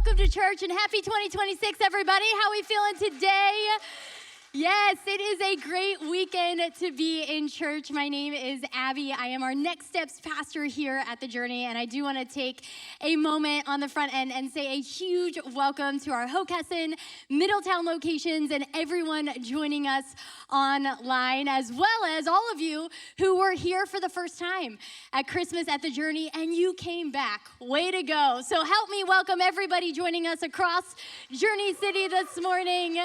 welcome to church and happy 2026, everybody. How are we feeling today? Yes, it is a great weekend to be in church. My name is Abby. I am our Next Steps pastor here at The Journey, and I do want to take a moment on the front end and say a huge welcome to our Hockessin, Middletown locations, and everyone joining us online, as well as all of you who were here for the first time at Christmas at The Journey, and you came back. Way to go. So help me welcome everybody joining us across Journey City this morning.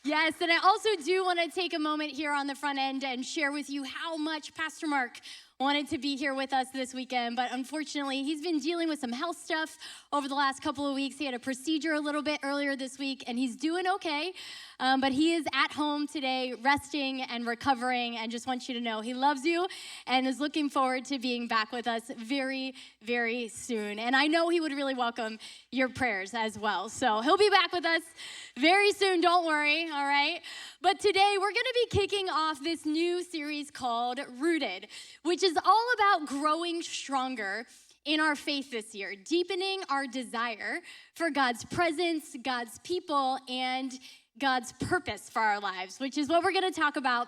Yes, and I also do want to take a moment here on the front end and share with you how much Pastor Mark wanted to be here with us this weekend, but unfortunately, he's been dealing with some health stuff over the last couple of weeks. He had a procedure a little bit earlier this week, and he's doing okay, but he is at home today, resting and recovering, and just wants you to know he loves you and is looking forward to being back with us very, very soon. And I know he would really welcome your prayers as well. So he'll be back with us very soon, don't worry, all right? But today, we're going to be kicking off this new series called Rooted, which is all about growing stronger in our faith this year, deepening our desire for God's presence, God's people, and God's purpose for our lives, which is what we're going to talk about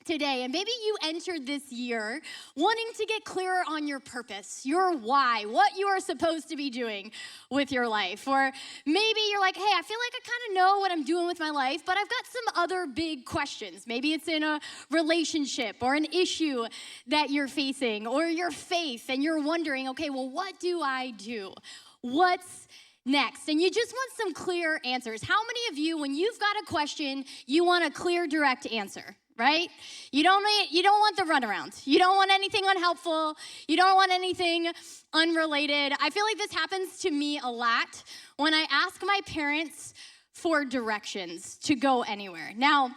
today. And maybe you entered this year wanting to get clearer on your purpose, your why, what you are supposed to be doing with your life. Or maybe you're like, hey, I feel like I kind of know what I'm doing with my life, but I've got some other big questions. Maybe it's in a relationship or an issue that you're facing or your faith, and you're wondering, okay, well, what do I do? What's next? And you just want some clear answers. How many of you, when you've got a question, you want a clear, direct answer? Right? You don't want the runaround. You don't want anything unhelpful. You don't want anything unrelated. I feel like this happens to me a lot when I ask my parents for directions to go anywhere. Now,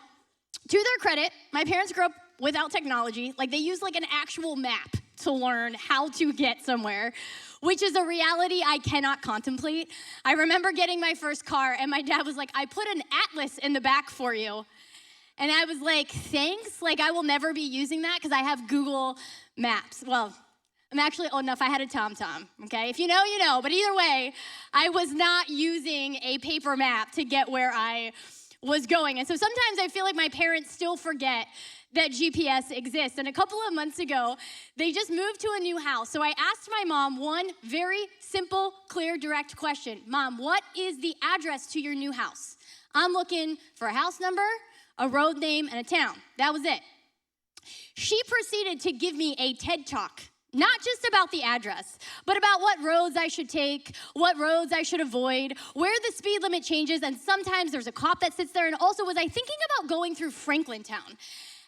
to their credit, my parents grew up without technology. Like, they use like an actual map to learn how to get somewhere, which is a reality I cannot contemplate. I remember getting my first car, and my dad was like, I put an atlas in the back for you. And I was like, thanks, like I will never be using that because I have Google Maps. Well, I'm actually old enough, I had a TomTom, okay? If you know, you know, but either way, I was not using a paper map to get where I was going. And so sometimes I feel like my parents still forget that GPS exists. And a couple of months ago, they just moved to a new house. So I asked my mom one very simple, clear, direct question. Mom, what is the address to your new house? I'm looking for a house number, a road name, and a town. That was it. She proceeded to give me a TED Talk, not just about the address, but about what roads I should take, what roads I should avoid, where the speed limit changes, and sometimes there's a cop that sits there. And also, was I thinking about going through Franklintown?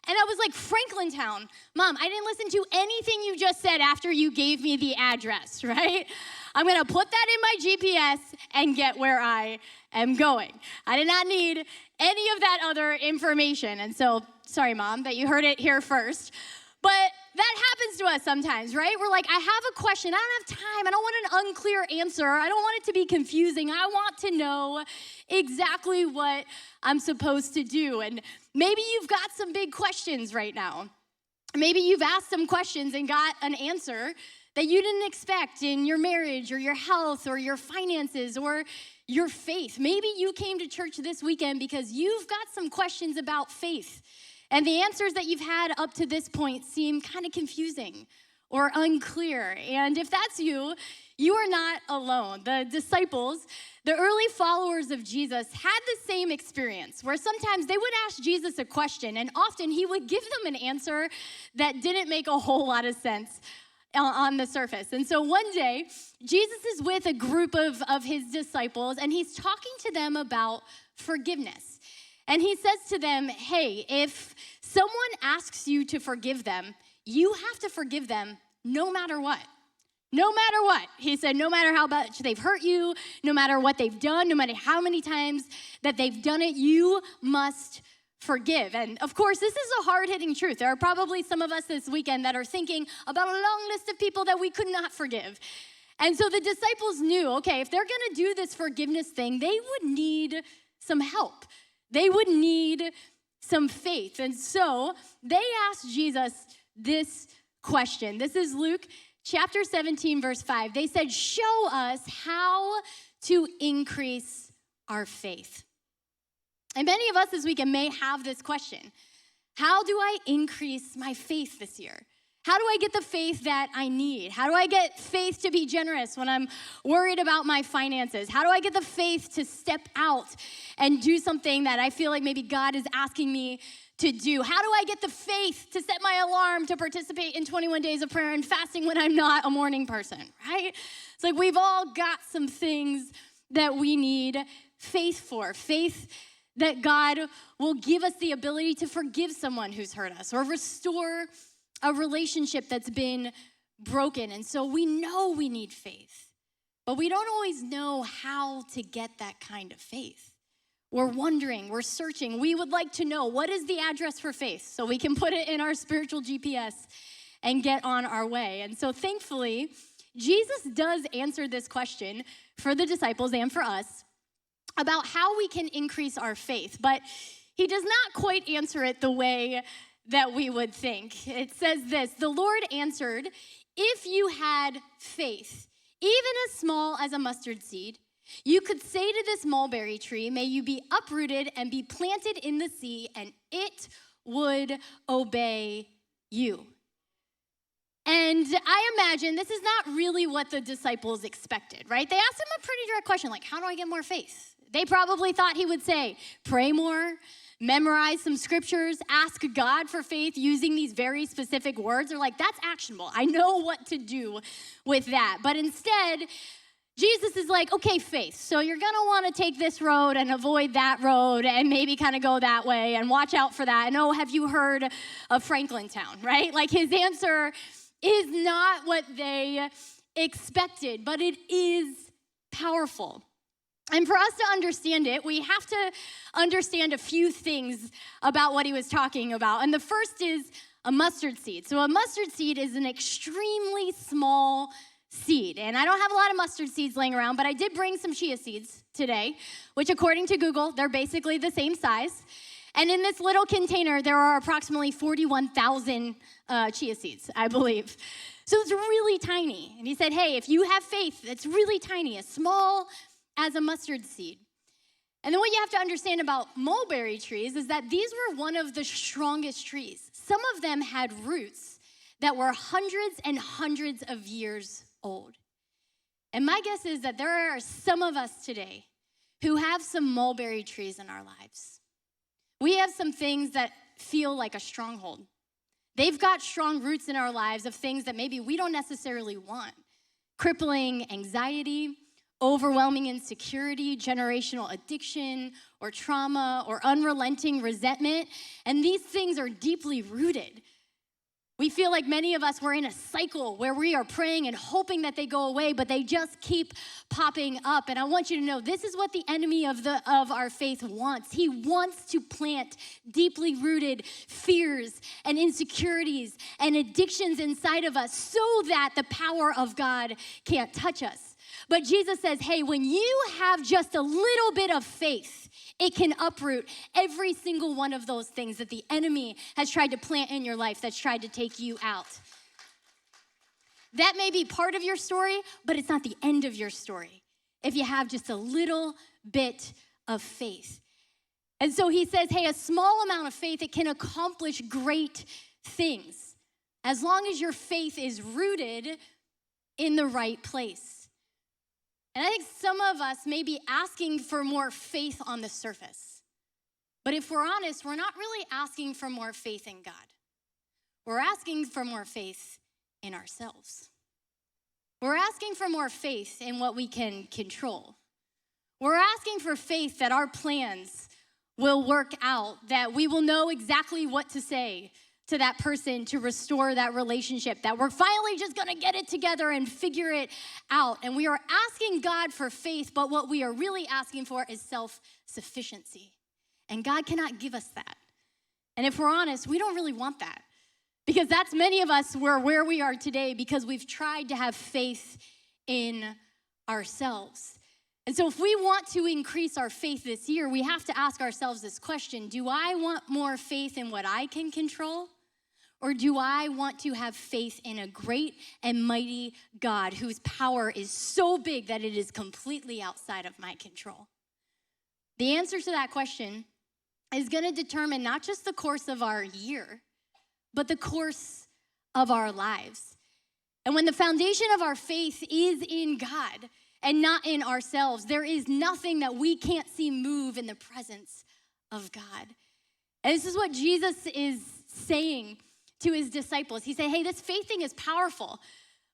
And I was like, Franklintown? Mom, I didn't listen to anything you just said after you gave me the address, right? I'm gonna put that in my GPS and get where I am going. I did not need any of that other information. And so, sorry, Mom, that you heard it here first. But that happens to us sometimes, right? We're like, I have a question. I don't have time. I don't want an unclear answer. I don't want it to be confusing. I want to know exactly what I'm supposed to do. And maybe you've got some big questions right now. Maybe you've asked some questions and got an answer that you didn't expect in your marriage or your health or your finances or your faith. Maybe you came to church this weekend because you've got some questions about faith, and the answers that you've had up to this point seem kind of confusing or unclear. And if that's you, you are not alone. The disciples, the early followers of Jesus, had the same experience where sometimes they would ask Jesus a question, and often he would give them an answer that didn't make a whole lot of sense on the surface. And so one day, Jesus is with a group of his disciples, and he's talking to them about forgiveness. And he says to them, hey, if someone asks you to forgive them, you have to forgive them no matter what. No matter what. He said, no matter how much they've hurt you, no matter what they've done, no matter how many times that they've done it, you must forgive. And of course, this is a hard-hitting truth. There are probably some of us this weekend that are thinking about a long list of people that we could not forgive. And so the disciples knew, okay, if they're going to do this forgiveness thing, they would need some help. They would need some faith. And so they asked Jesus this question. This is Luke chapter 17, verse 5, they said, show us how to increase our faith. And many of us this weekend may have this question. How do I increase my faith this year? How do I get the faith that I need? How do I get faith to be generous when I'm worried about my finances? How do I get the faith to step out and do something that I feel like maybe God is asking me to do? How do I get the faith to set my alarm to participate in 21 days of prayer and fasting when I'm not a morning person, right? It's like we've all got some things that we need faith for. Faith that God will give us the ability to forgive someone who's hurt us or restore a relationship that's been broken. And so we know we need faith, but we don't always know how to get that kind of faith. We're wondering, we're searching. We would like to know, what is the address for faith so we can put it in our spiritual GPS and get on our way. And so thankfully, Jesus does answer this question for the disciples and for us about how we can increase our faith, but he does not quite answer it the way that we would think. It says this, the Lord answered, if you had faith, even as small as a mustard seed, you could say to this mulberry tree, may you be uprooted and be planted in the sea, and it would obey you. And I imagine this is not really what the disciples expected, right? They asked him a pretty direct question, like, how do I get more faith? They probably thought he would say, pray more, memorize some scriptures, ask God for faith using these very specific words. They're like, that's actionable. I know what to do with that. But instead, Jesus is like, okay, faith. So you're going to want to take this road and avoid that road and maybe kind of go that way and watch out for that. And oh, have you heard of Franklin Town, right? Like his answer is not what they expected, but it is powerful. And for us to understand it, we have to understand a few things about what he was talking about. And the first is a mustard seed. So a mustard seed is an extremely small seed. And I don't have a lot of mustard seeds laying around, but I did bring some chia seeds today, which according to Google, they're basically the same size. And in this little container, there are approximately 41,000 chia seeds, I believe. So it's really tiny. And he said, hey, if you have faith, it's really tiny, as small as a mustard seed. And then what you have to understand about mulberry trees is that these were one of the strongest trees. Some of them had roots that were hundreds and hundreds of years old. And my guess is that there are some of us today who have some mulberry trees in our lives. We have some things that feel like a stronghold. They've got strong roots in our lives of things that maybe we don't necessarily want. Crippling anxiety, overwhelming insecurity, generational addiction, or trauma, or unrelenting resentment. And these things are deeply rooted. We feel like many of us were in a cycle where we are praying and hoping that they go away, but they just keep popping up. And I want you to know this is what the enemy of our faith wants. He wants to plant deeply rooted fears and insecurities and addictions inside of us so that the power of God can't touch us. But Jesus says, hey, when you have just a little bit of faith, it can uproot every single one of those things that the enemy has tried to plant in your life, that's tried to take you out. That may be part of your story, but it's not the end of your story if you have just a little bit of faith. And so he says, hey, a small amount of faith, it can accomplish great things as long as your faith is rooted in the right place. And I think some of us may be asking for more faith on the surface. But if we're honest, we're not really asking for more faith in God. We're asking for more faith in ourselves. We're asking for more faith in what we can control. We're asking for faith that our plans will work out, that we will know exactly what to say to that person to restore that relationship, that we're finally just gonna get it together and figure it out. And we are asking God for faith, but what we are really asking for is self-sufficiency. And God cannot give us that. And if we're honest, we don't really want that, because that's many of us where we are today because we've tried to have faith in ourselves. And so if we want to increase our faith this year, we have to ask ourselves this question: do I want more faith in what I can control? Or do I want to have faith in a great and mighty God whose power is so big that it is completely outside of my control? The answer to that question is going to determine not just the course of our year, but the course of our lives. And when the foundation of our faith is in God and not in ourselves, there is nothing that we can't see move in the presence of God. And this is what Jesus is saying to his disciples. He said, hey, this faith thing is powerful.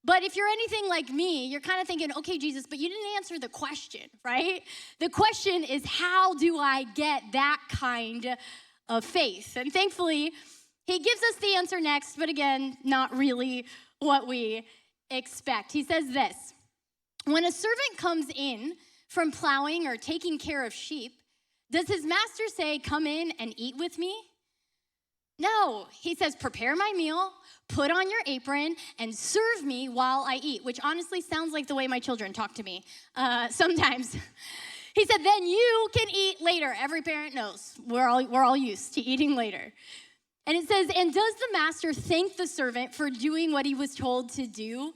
But if you're anything like me, you're kind of thinking, okay, Jesus, but you didn't answer the question, right? The question is, how do I get that kind of faith? And thankfully, he gives us the answer next, but again, not really what we expect. He says this, when a servant comes in from plowing or taking care of sheep, does his master say, come in and eat with me? No, he says, prepare my meal, put on your apron, and serve me while I eat, which honestly sounds like the way my children talk to me sometimes. He said, then you can eat later. Every parent knows we're all used to eating later. And it says, and does the master thank the servant for doing what he was told to do?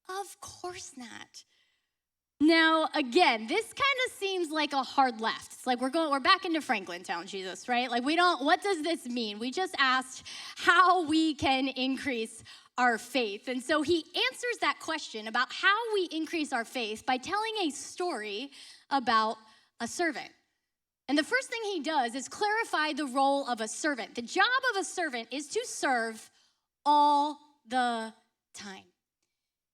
Of course not. Now, again, this kind of seems like a hard left. It's like we're back into Franklin Town, Jesus, right? Like what does this mean? We just asked how we can increase our faith. And so he answers that question about how we increase our faith by telling a story about a servant. And the first thing he does is clarify the role of a servant. The job of a servant is to serve all the time.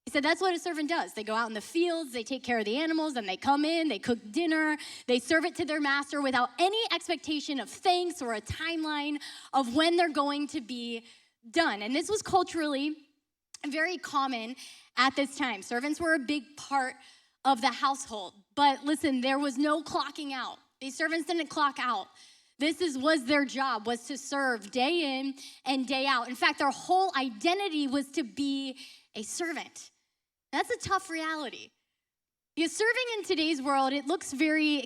He said that's what a servant does. They go out in the fields, they take care of the animals, and they come in, they cook dinner, they serve it to their master without any expectation of thanks or a timeline of when they're going to be done. And this was culturally very common at this time. Servants were a big part of the household. But listen, there was no clocking out. These servants didn't clock out. Was their job, was to serve day in and day out. In fact, their whole identity was to be a servant. That's a tough reality. Because serving in today's world, it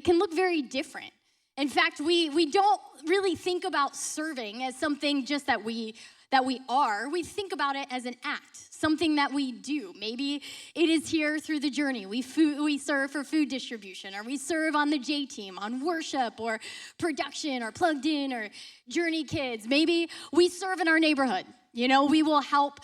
can look very different. In fact, we don't really think about serving as something just that we are. We think about it as an act, something that we do. Maybe it is here through the journey. We serve for food distribution, or we serve on the J team, on worship, or production, or plugged in, or Journey Kids. Maybe we serve in our neighborhood. We will help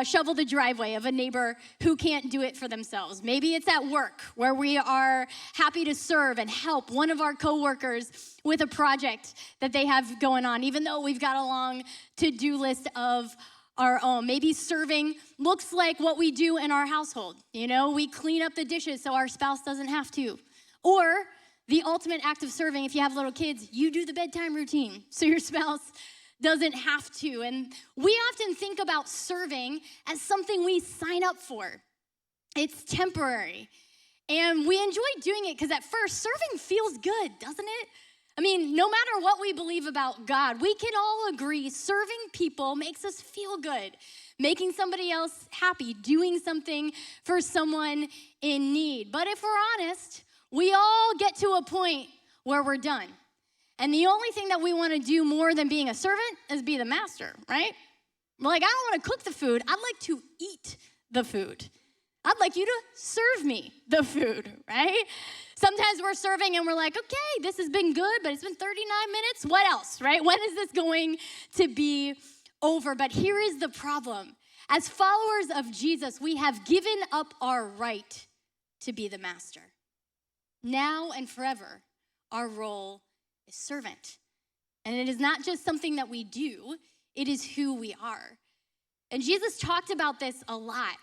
shovel the driveway of a neighbor who can't do it for themselves. Maybe it's at work where we are happy to serve and help one of our coworkers with a project that they have going on, even though we've got a long to-do list of our own. Maybe serving looks like what we do in our household. We clean up the dishes so our spouse doesn't have to. Or the ultimate act of serving, if you have little kids, you do the bedtime routine so your spouse doesn't have to. And we often think about serving as something we sign up for. It's temporary. And we enjoy doing it because at first, serving feels good, doesn't it? I mean, no matter what we believe about God, we can all agree serving people makes us feel good. Making somebody else happy, doing something for someone in need. But if we're honest, we all get to a point where we're done. And the only thing that we want to do more than being a servant is be the master, right? We're like, I don't want to cook the food. I'd like to eat the food. I'd like you to serve me the food, right? Sometimes we're serving and we're like, okay, this has been good, but it's been 39 minutes. What else, right? When is this going to be over? But here is the problem. As followers of Jesus, we have given up our right to be the master. Now and forever, our role is servant. And it is not just something that we do, it is who we are. And Jesus talked about this a lot.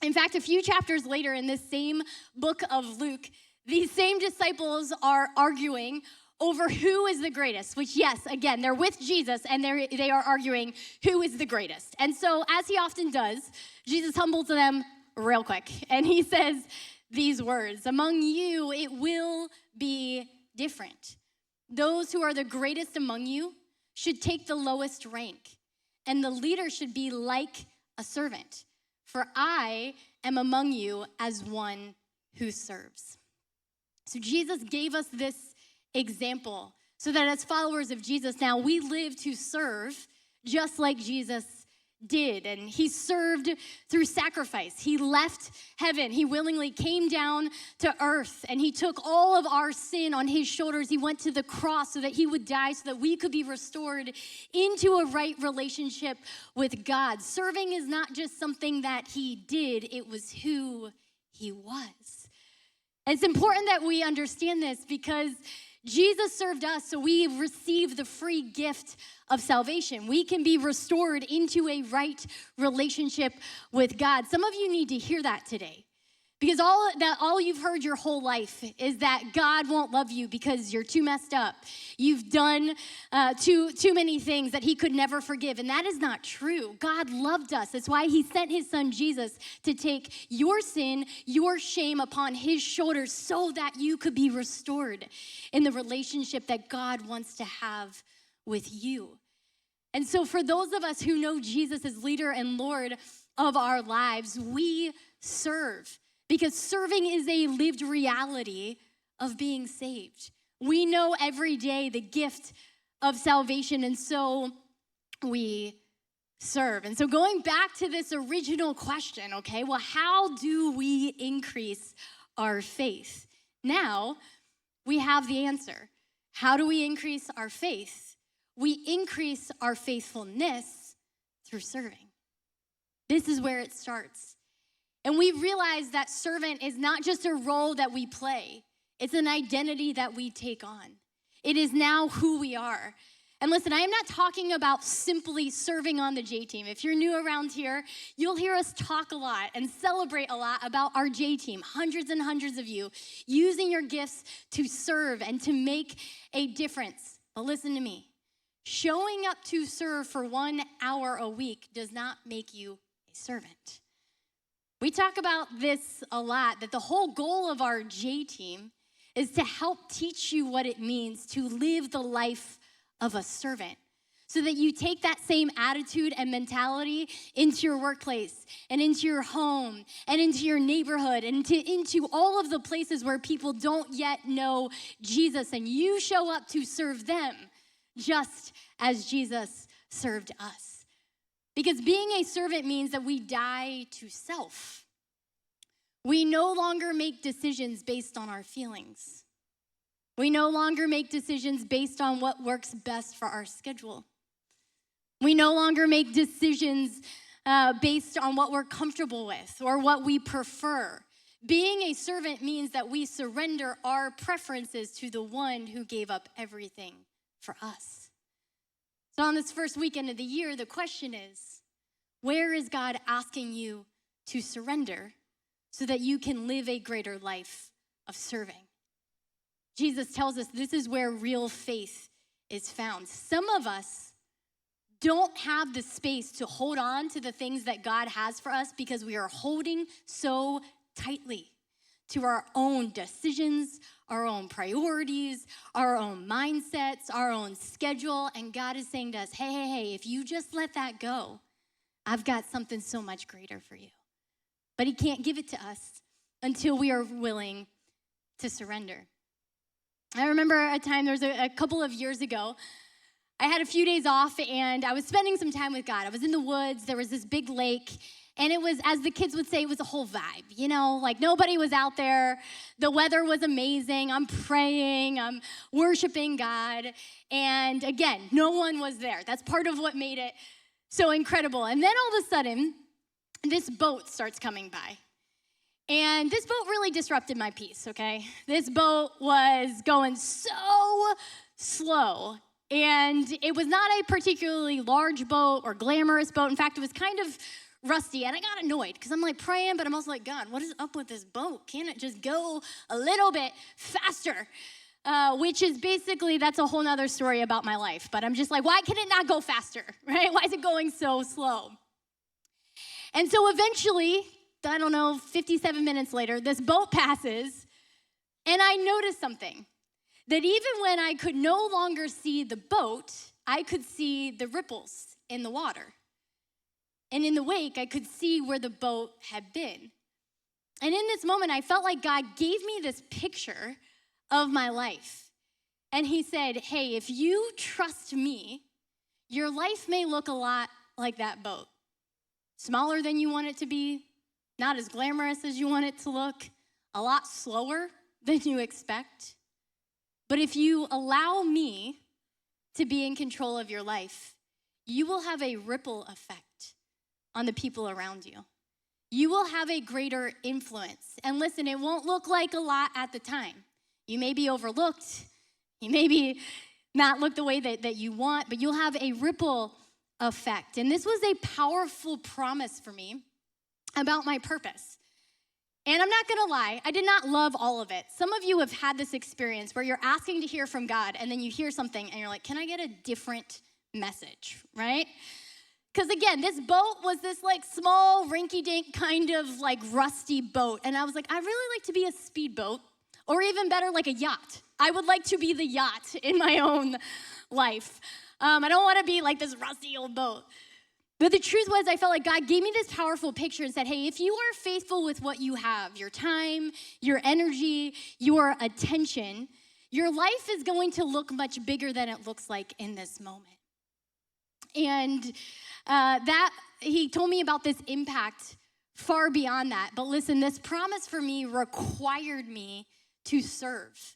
In fact, a few chapters later in this same book of Luke, these same disciples are arguing over who is the greatest, which, yes, again, they're with Jesus and they are arguing who is the greatest. And so, as he often does, Jesus humbles them real quick. And he says these words, among you, it will be different. Those who are the greatest among you should take the lowest rank, and the leader should be like a servant. For I am among you as one who serves. So Jesus gave us this example so that as followers of Jesus now, we live to serve just like Jesus did. And he served through sacrifice. He left heaven. He willingly came down to earth, and he took all of our sin on his shoulders. He went to the cross so that he would die so that we could be restored into a right relationship with God. Serving is not just something that he did, it was who he was. And it's important that we understand this because Jesus served us, so we receive the free gift of salvation. We can be restored into a right relationship with God. Some of you need to hear that today, because all you've heard your whole life is that God won't love you because you're too messed up. You've done too many things that he could never forgive, and that is not true. God loved us. That's why he sent his son Jesus to take your sin, your shame upon his shoulders so that you could be restored in the relationship that God wants to have with you. And so for those of us who know Jesus as leader and Lord of our lives, we serve. Because serving is a lived reality of being saved. We know every day the gift of salvation, and so we serve. And so going back to this original question, okay, well, how do we increase our faith? Now, we have the answer. How do we increase our faith? We increase our faithfulness through serving. This is where it starts. And we realize that servant is not just a role that we play. It's an identity that we take on. It is now who we are. And listen, I am not talking about simply serving on the J team. If you're new around here, you'll hear us talk a lot and celebrate a lot about our J team, hundreds and hundreds of you, using your gifts to serve and to make a difference. But listen to me. Showing up to serve for 1 hour a week does not make you a servant. We talk about this a lot, that the whole goal of our J team is to help teach you what it means to live the life of a servant, so that you take that same attitude and mentality into your workplace and into your home and into your neighborhood and into all of the places where people don't yet know Jesus, and you show up to serve them just as Jesus served us. Because being a servant means that we die to self. We no longer make decisions based on our feelings. We no longer make decisions based on what works best for our schedule. We no longer make decisions based on what we're comfortable with or what we prefer. Being a servant means that we surrender our preferences to the one who gave up everything for us. So on this first weekend of the year, the question is, where is God asking you to surrender so that you can live a greater life of serving? Jesus tells us this is where real faith is found. Some of us don't have the space to hold on to the things that God has for us because we are holding so tightly to our own decisions, our own priorities, our own mindsets, our own schedule. And God is saying to us, hey, if you just let that go, I've got something so much greater for you. But he can't give it to us until we are willing to surrender. I remember a time, there was a couple of years ago, I had a few days off and I was spending some time with God. I was in the woods, there was this big lake, and it was, as the kids would say, it was a whole vibe, you know, like nobody was out there. The weather was amazing. I'm praying, I'm worshiping God. And again, no one was there. That's part of what made it so incredible. And then all of a sudden, this boat starts coming by. And this boat really disrupted my peace, okay? This boat was going so slow. And it was not a particularly large boat or glamorous boat. In fact, it was kind of rusty, and I got annoyed because I'm like praying, but I'm also like, God, what is up with this boat? Can't it just go a little bit faster? Which is basically, that's a whole nother story about my life. But I'm just like, why can it not go faster, right? Why is it going so slow? And so eventually, I don't know, 57 minutes later, this boat passes, and I noticed something. That even when I could no longer see the boat, I could see the ripples in the water. And in the wake, I could see where the boat had been. And in this moment, I felt like God gave me this picture of my life. And he said, hey, if you trust me, your life may look a lot like that boat. Smaller than you want it to be, not as glamorous as you want it to look, a lot slower than you expect. But if you allow me to be in control of your life, you will have a ripple effect on the people around you. You will have a greater influence. And listen, it won't look like a lot at the time. You may be overlooked. You may be not look the way that you want, but you'll have a ripple effect. And this was a powerful promise for me about my purpose. And I'm not gonna lie, I did not love all of it. Some of you have had this experience where you're asking to hear from God and then you hear something and you're like, can I get a different message, right? Because again, this boat was this like small, rinky-dink kind of like rusty boat. And I was like, I'd really like to be a speedboat, or even better, like a yacht. I would like to be the yacht in my own life. I don't want to be like this rusty old boat. But the truth was, I felt like God gave me this powerful picture and said, hey, if you are faithful with what you have, your time, your energy, your attention, your life is going to look much bigger than it looks like in this moment. And he told me about this impact far beyond that. But listen, this promise for me required me to serve.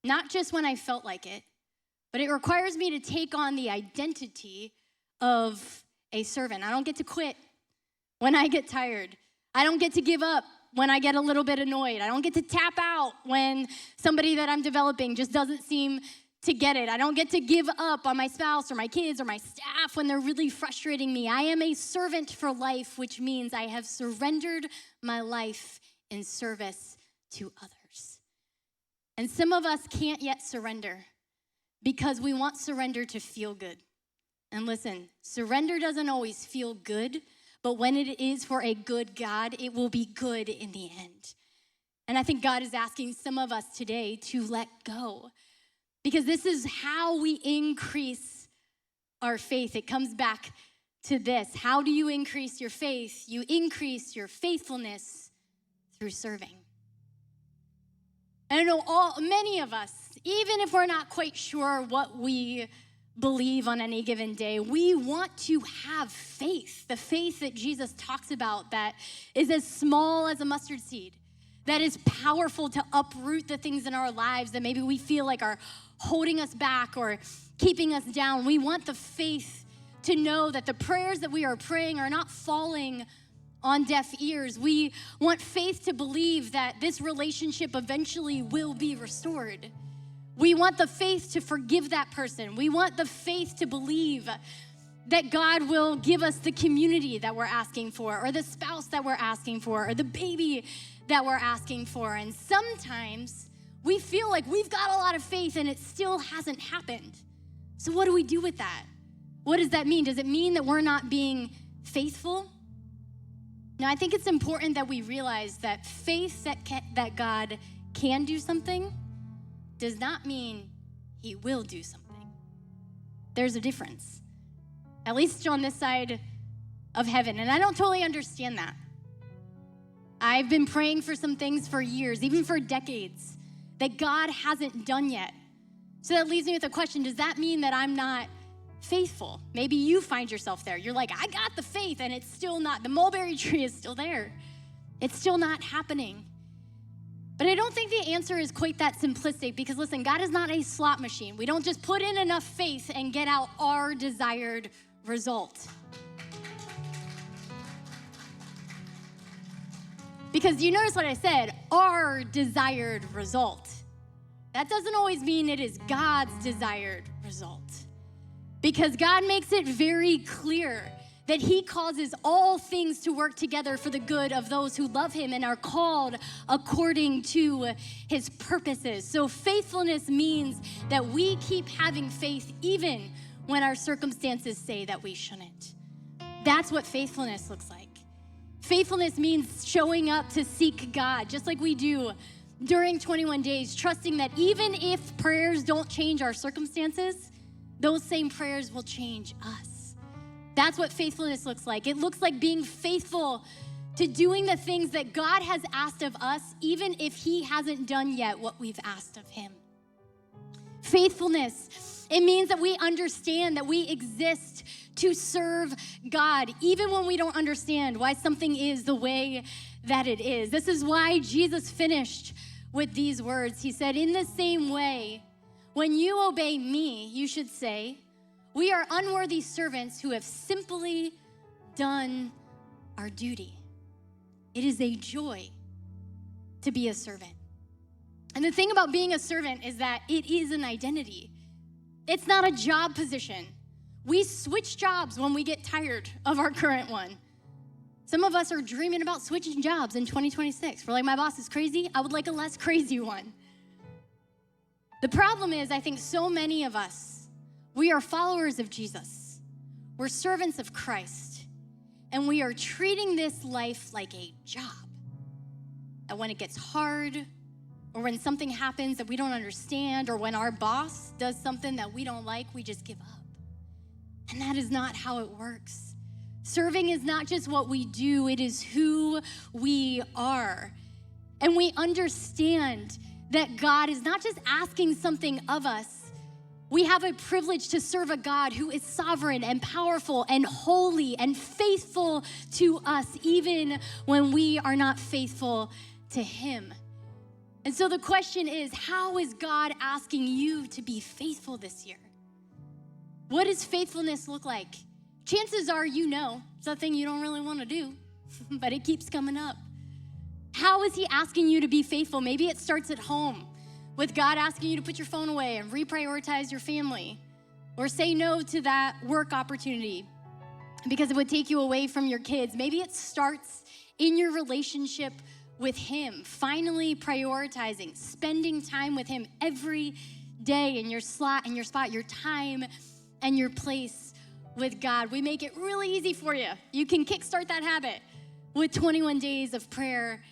Not just when I felt like it, but it requires me to take on the identity of a servant. I don't get to quit when I get tired. I don't get to give up when I get a little bit annoyed. I don't get to tap out when somebody that I'm developing just doesn't seem to get it. I don't get to give up on my spouse or my kids or my staff when they're really frustrating me. I am a servant for life, which means I have surrendered my life in service to others. And some of us can't yet surrender because we want surrender to feel good. And listen, surrender doesn't always feel good, but when it is for a good God, it will be good in the end. And I think God is asking some of us today to let go, because this is how we increase our faith. It comes back to this. How do you increase your faith? You increase your faithfulness through serving. And I know many of us, even if we're not quite sure what we believe on any given day, we want to have faith, the faith that Jesus talks about that is as small as a mustard seed, that is powerful to uproot the things in our lives that maybe we feel like are holding us back or keeping us down. We want the faith to know that the prayers that we are praying are not falling on deaf ears. We want faith to believe that this relationship eventually will be restored. We want the faith to forgive that person. We want the faith to believe that God will give us the community that we're asking for, or the spouse that we're asking for, or the baby that we're asking for. And sometimes we feel like we've got a lot of faith and it still hasn't happened. So what do we do with that? What does that mean? Does it mean that we're not being faithful? Now, I think it's important that we realize that faith that God can do something does not mean he will do something. There's a difference, at least on this side of heaven. And I don't totally understand that. I've been praying for some things for years, even for decades, that God hasn't done yet. So that leaves me with a question: does that mean that I'm not faithful? Maybe you find yourself there. You're like, I got the faith and it's still not, the mulberry tree is still there. It's still not happening. But I don't think the answer is quite that simplistic, because listen, God is not a slot machine. We don't just put in enough faith and get out our desired result. Because you notice what I said, our desired result. That doesn't always mean it is God's desired result. Because God makes it very clear that he causes all things to work together for the good of those who love him and are called according to his purposes. So faithfulness means that we keep having faith even when our circumstances say that we shouldn't. That's what faithfulness looks like. Faithfulness means showing up to seek God, just like we do during 21 days, trusting that even if prayers don't change our circumstances, those same prayers will change us. That's what faithfulness looks like. It looks like being faithful to doing the things that God has asked of us, even if he hasn't done yet what we've asked of him. Faithfulness It means that we understand that we exist to serve God, even when we don't understand why something is the way that it is. This is why Jesus finished with these words. He said, in the same way, when you obey me, you should say, we are unworthy servants who have simply done our duty. It is a joy to be a servant. And the thing about being a servant is that it is an identity. It's not a job position. We switch jobs when we get tired of our current one. Some of us are dreaming about switching jobs in 2026. We're like, my boss is crazy. I would like a less crazy one. The problem is, I think so many of us, we are followers of Jesus. We're servants of Christ. And we are treating this life like a job. And when it gets hard, or when something happens that we don't understand, or when our boss does something that we don't like, we just give up. And that is not how it works. Serving is not just what we do, it is who we are. And we understand that God is not just asking something of us. We have a privilege to serve a God who is sovereign and powerful and holy and faithful to us, even when we are not faithful to him. And so the question is, how is God asking you to be faithful this year? What does faithfulness look like? Chances are you know something you don't really want to do, but it keeps coming up. How is he asking you to be faithful? Maybe it starts at home with God asking you to put your phone away and reprioritize your family, or say no to that work opportunity because it would take you away from your kids. Maybe it starts in your relationship with him, finally prioritizing, spending time with him every day in your slot and your spot, your time and your place with God. We make it really easy for you. You can kickstart that habit with 21 days of prayer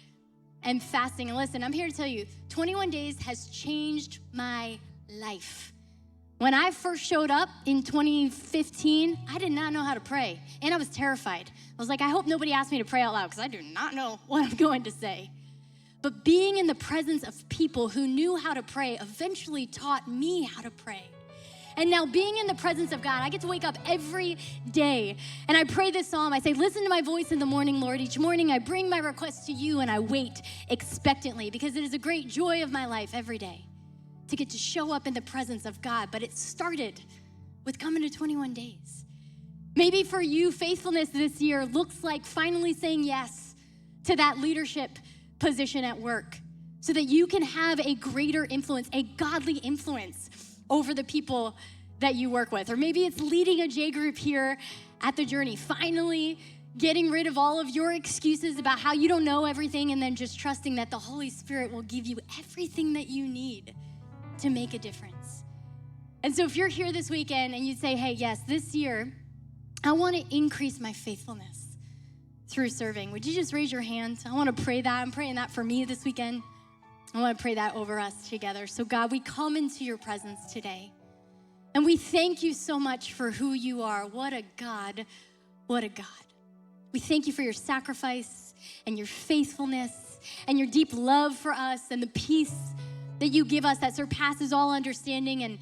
and fasting. And listen, I'm here to tell you, 21 days has changed my life. When I first showed up in 2015, I did not know how to pray, and I was terrified. I was like, I hope nobody asks me to pray out loud because I do not know what I'm going to say. But being in the presence of people who knew how to pray eventually taught me how to pray. And now being in the presence of God, I get to wake up every day and I pray this psalm. I say, listen to my voice in the morning, Lord. Each morning I bring my requests to you and I wait expectantly because it is a great joy of my life every day to get to show up in the presence of God. But it started with coming to 21 days. Maybe for you, faithfulness this year looks like finally saying yes to that leadership position at work so that you can have a greater influence, a godly influence over the people that you work with. Or maybe it's leading a J group here at The Journey, finally getting rid of all of your excuses about how you don't know everything and then just trusting that the Holy Spirit will give you everything that you need to make a difference. And so if you're here this weekend and you say, hey, yes, this year, I want to increase my faithfulness through serving, would you just raise your hand? I want to pray that. I'm praying that for me this weekend. I want to pray that over us together. So God, we come into your presence today. And we thank you so much for who you are. What a God. What a God. We thank you for your sacrifice and your faithfulness and your deep love for us and the peace that you give us that surpasses all understanding. And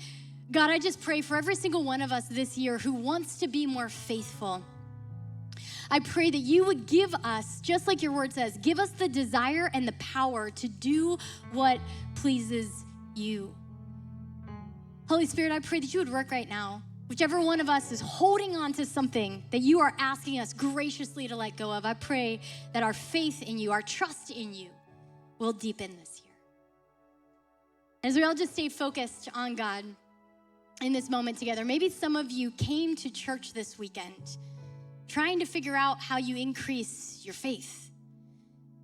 God, I just pray for every single one of us this year who wants to be more faithful. I pray that you would give us, just like your word says, give us the desire and the power to do what pleases you. Holy Spirit, I pray that you would work right now. Whichever one of us is holding on to something that you are asking us graciously to let go of, I pray that our faith in you, our trust in you, will deepen this year. As we all just stay focused on God in this moment together, maybe some of you came to church this weekend trying to figure out how you increase your faith.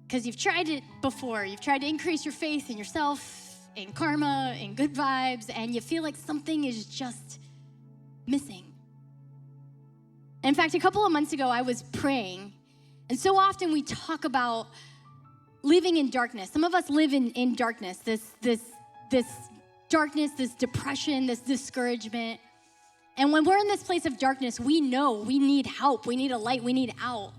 Because you've tried it before. You've tried to increase your faith in yourself, in karma, in good vibes, and you feel like something is just missing. In fact, a couple of months ago, I was praying, and so often we talk about living in darkness. Some of us live in darkness, this darkness, this depression, this discouragement. And when we're in this place of darkness, we know we need help. We need a light. We need out.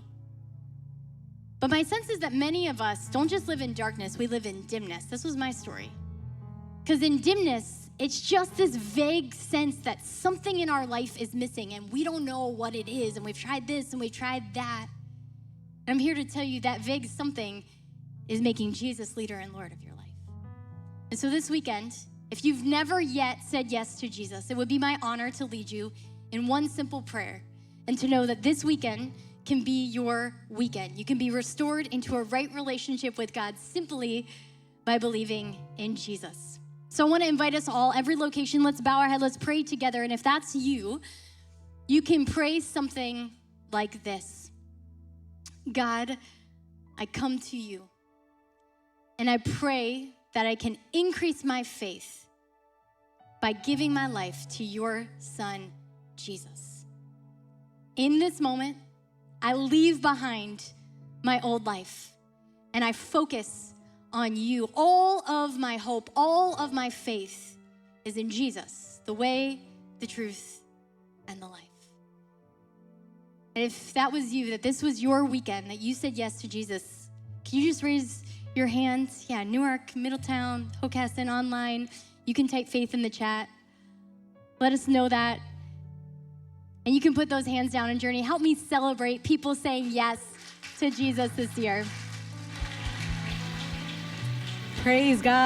But my sense is that many of us don't just live in darkness. We live in dimness. This was my story. Because in dimness, it's just this vague sense that something in our life is missing and we don't know what it is. And we've tried this and we've tried that. And I'm here to tell you that vague something is making Jesus leader and Lord of your life. And so this weekend, if you've never yet said yes to Jesus, it would be my honor to lead you in one simple prayer and to know that this weekend can be your weekend. You can be restored into a right relationship with God simply by believing in Jesus. So I want to invite us all, every location, let's bow our head, let's pray together. And if that's you, you can pray something like this. God, I come to you, and I pray that I can increase my faith by giving my life to your Son, Jesus. In this moment, I leave behind my old life, and I focus on you. All of my hope, all of my faith is in Jesus, the way, the truth, and the life. And if that was you, that this was your weekend, that you said yes to Jesus, can you just raise your hands? Yeah, Newark, Middletown, Hocassin, online. You can type faith in the chat. Let us know that. And you can put those hands down and Journey. Help me celebrate people saying yes to Jesus this year. Praise God.